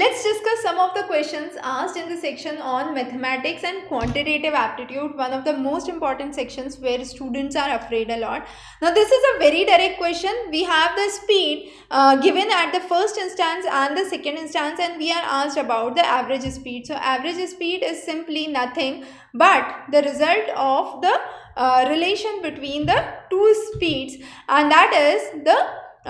Let's discuss some of the questions asked in the section on mathematics and quantitative aptitude, one of the most important sections where students are afraid a lot. Now this is a very direct question. We have the speed given at the first instance and the second instance, and we are asked about the average speed. So average speed is simply nothing but the result of the relation between the two speeds, and that is the 2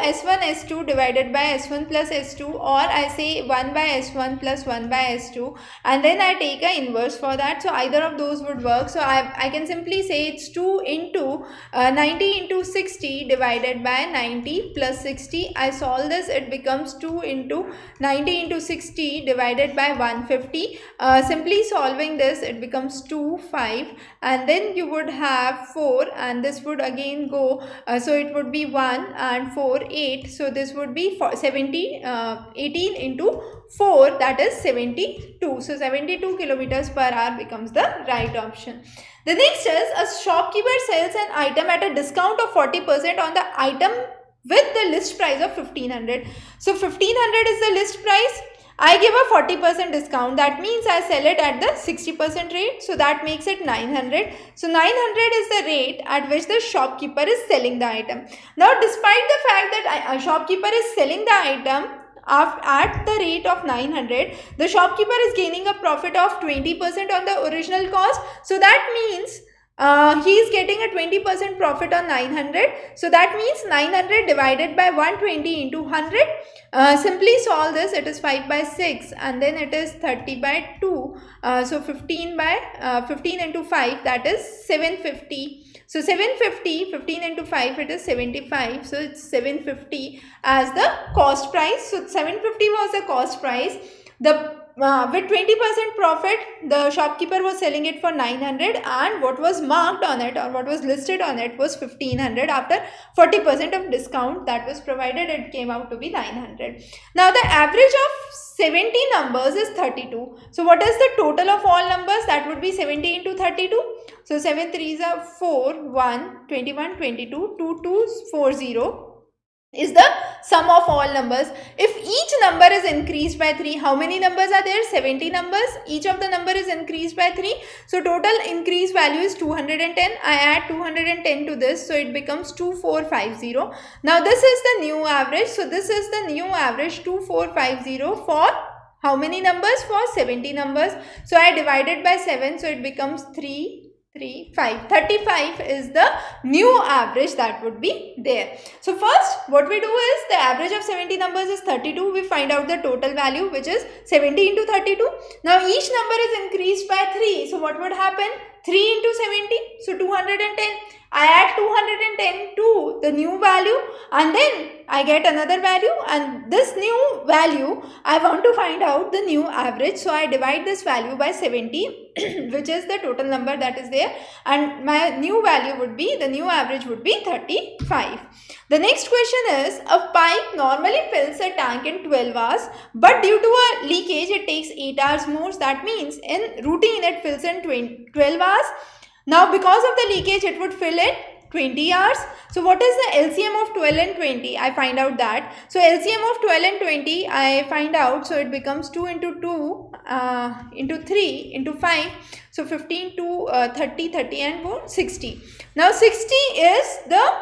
S1 S2 divided by S1 plus S2, or I say 1 by S1 plus 1 by S2, and then I take a inverse for that. So either of those would work. So I can simply say it's 2 into 90 into 60 divided by 90 plus 60. I solve this, it becomes 2 into 90 into 60 divided by 150. Simply solving this, it becomes 2, 5, and then you would have 4, and this would again go, so it would be 1 and 4, 8. So this would be 18 into 4, that is 72. So 72 kilometers per hour becomes the right option. The next is, a shopkeeper sells an item at a discount of 40% on the item with the list price of 1500. So 1500 is the list price. I give a 40% discount, that means I sell it at the 60% rate, so that makes it 900. So 900 is the rate at which the shopkeeper is selling the item. Now despite the fact that a shopkeeper is selling the item at the rate of 900, the shopkeeper is gaining a profit of 20% on the original cost. So that means he is getting a 20% profit on 900. So that means 900 divided by 120 into 100. Simply solve this, it is 5 by 6, and then it is 30 by 2. So 15 into 5, that is 750. So 750, 15 into 5, it is 75. So it's 750 as the cost price. So 750 was the cost price. With 20% profit, the shopkeeper was selling it for 900, and what was marked on it or what was listed on it was 1500. After 40% of discount that was provided, it came out to be 900. Now the average of 70 numbers is 32. So what is the total of all numbers? That would be 70 into 32. So 7 3s are 4, 1, 21, 22, 2 2s 40 is the sum of all numbers. If each number is increased by 3, how many numbers are there? 70 numbers. Each of the number is increased by 3. So total increase value is 210. I add 210 to this, so it becomes 2450. Now this is the new average. So this is the new average, 2450 for how many numbers? For 70 numbers. So I divided by 7, so it becomes 3, 3, 5. 35 is the new average that would be there. So first what we do is, the average of 70 numbers is 32. We find out the total value, which is 70 into 32. Now each number is increased by 3. So what would happen? 3 into 70. So 210. I add 210 to the new value, and then I get another value, and this new value I want to find out the new average. So I divide this value by 70 which is the total number that is there, and my new value would be, the new average would be 35. The next question is, a pipe normally fills a tank in 12 hours, but due to a leakage it takes 8 hours more. That means in routine it fills in 12 hours. Now because of the leakage it would fill in 20 hours. So what is the LCM of 12 and 20? I find out that. So LCM of 12 and 20 I find out. So it becomes 2 into 2 into 3 into 5. So 15 to 30, 30 and 4, 60. Now 60 is the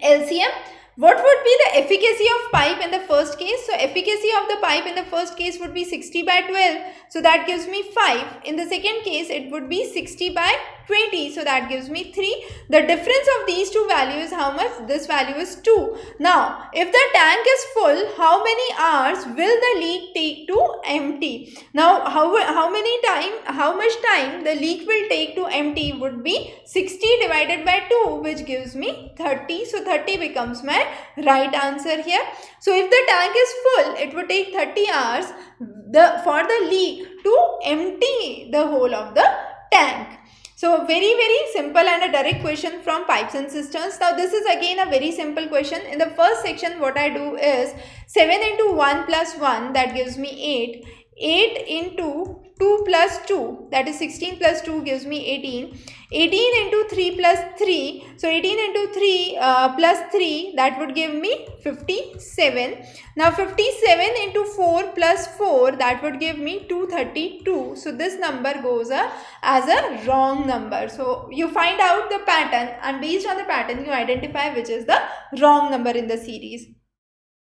LCM. What would be the efficacy of pipe in the first case? So efficacy of the pipe in the first case would be 60 by 12. So that gives me 5. In the second case, it would be 60 by 20. So that gives me 3. The difference of these two values, how much? This value is 2. Now, if the tank is full, how many hours will the leak take to empty? Now, how much time the leak will take to empty would be 60 divided by 2, which gives me 30. So 30 becomes my right answer here. So if the tank is full, it would take 30 hours for the leak to empty the whole of the tank. So very simple and a direct question from pipes and cisterns. Now this is again a very simple question. In the first section what I do is 7 into 1 plus 1, that gives me 8. 8 into 2 plus 2, that is 16 plus 2 gives me 18. 18 into 3 plus 3, so 18 into 3 plus 3, that would give me 57. Now 57 into 4 plus 4, that would give me 232. So this number goes as a wrong number. So you find out the pattern, and based on the pattern you identify which is the wrong number in the series.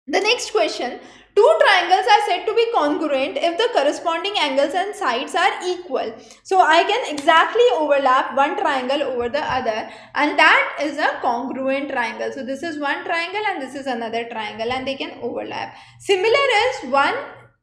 The next question, two triangles are said to be congruent if the corresponding angles and sides are equal. So I can exactly overlap one triangle over the other, and that is a congruent triangle. So this is one triangle and this is another triangle, and they can overlap. Similar is one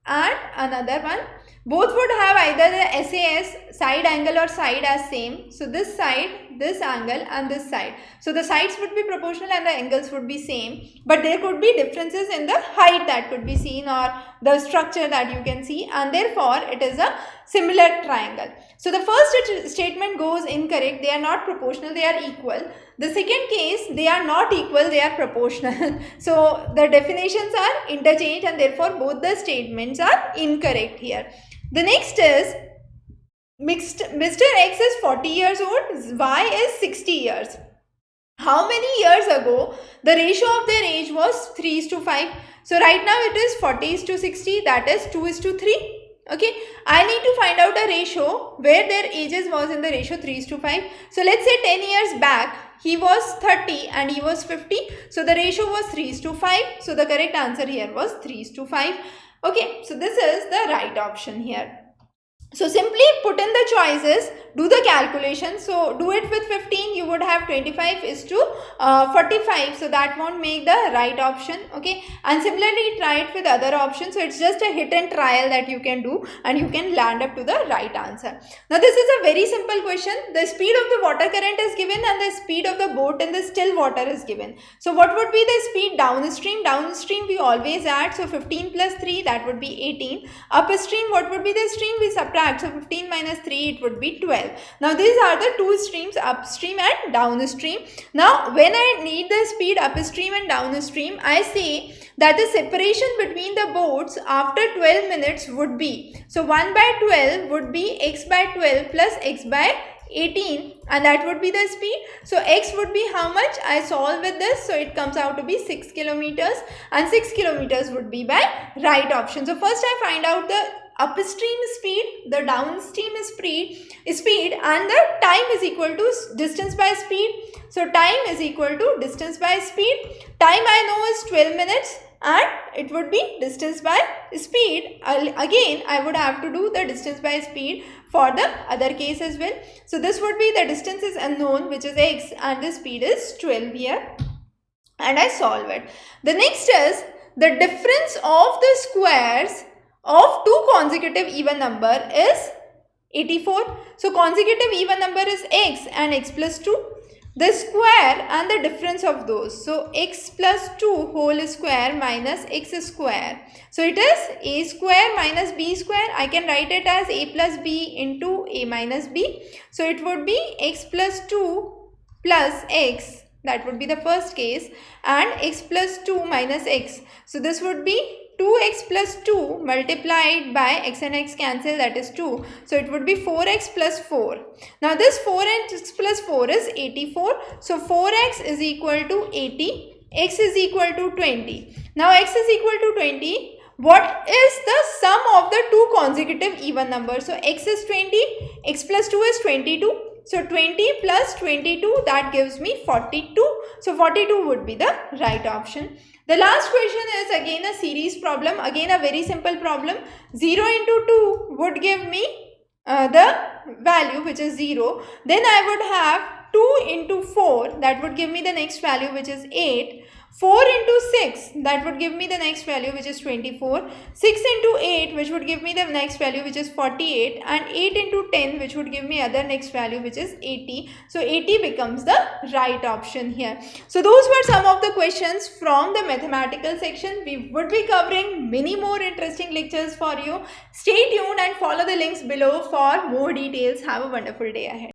and another one. Both would have either the SAS, side angle or side as same. So this side, this angle and this side. So the sides would be proportional and the angles would be same. But there could be differences in the height that could be seen or the structure that you can see, and therefore it is a similar triangle. So the first statement goes incorrect. They are not proportional, they are equal. The second case, they are not equal, they are proportional. So the definitions are interchanged and therefore both the statements are incorrect here. The next is Mr. X is 40 years old, Y is 60 years. How many years ago the ratio of their age was 3:5? So right now it is 40:60, that is 2:3. Okay, I need to find out a ratio where their ages was in the ratio 3:5. So let's say 10 years back he was 30 and he was 50. So the ratio was 3:5. So the correct answer here was 3:5. Okay, so this is the right option here. So simply put in the choices, do the calculation. So do it with 15, you would have 25:45. So that won't make the right option. Okay, and similarly try it with other options. So it's just a hit and trial that you can do, and you can land up to the right answer. Now this is a very simple question. The speed of the water current is given and the speed of the boat in the still water is given. So what would be the speed downstream? Downstream we always add. So 15 plus 3, that would be 18. Upstream, what would be the stream? We subtract. So 15 minus 3, it would be 12. Now these are the two streams, upstream and downstream. Now when I need the speed upstream and downstream, I say that the separation between the boats after 12 minutes would be, so 1 by 12 would be x by 12 plus x by 18, and that would be the speed. So x would be how much? I solve with this, so it comes out to be 6 kilometers, and 6 kilometers would be by right option. So first I find out the upstream speed, the downstream speed, and the time is equal to distance by speed. So time is equal to distance by speed. Time I know is 12 minutes and it would be distance by speed. Again I would have to do the distance by speed for the other case as well. So this would be the distance is unknown, which is x, and the speed is 12 here, and I solve it. The next is the difference of the squares of two consecutive even number is 84. So consecutive even number is x and x plus 2. The square and the difference of those. So x plus 2 whole square minus x square. So it is a square minus b square. I can write it as a plus b into a minus b. So it would be x plus 2 plus x. That would be the first case, and x plus 2 minus x. So this would be 2x plus 2 multiplied by x and x cancel, that is 2. So it would be 4x plus 4. Now this 4x plus 4 is 84. So 4x is equal to 80. X is equal to 20. Now x is equal to 20. What is the sum of the two consecutive even numbers? So x is 20. X plus 2 is 22. So 20 plus 22, that gives me 42. So 42 would be the right option. The last question is again a series problem. Again a very simple problem. 0 into 2 would give me the value which is 0. Then I would have 2 into 4, that would give me the next value which is 8. 4 into 6, that would give me the next value which is 24. 6 into 8, which would give me the next value which is 48, and 8 into 10, which would give me other next value which is 80. So 80 becomes the right option here. So those were some of the questions from the mathematical section. We would be covering many more interesting lectures for you. Stay tuned and follow the links below for more details. Have a wonderful day ahead.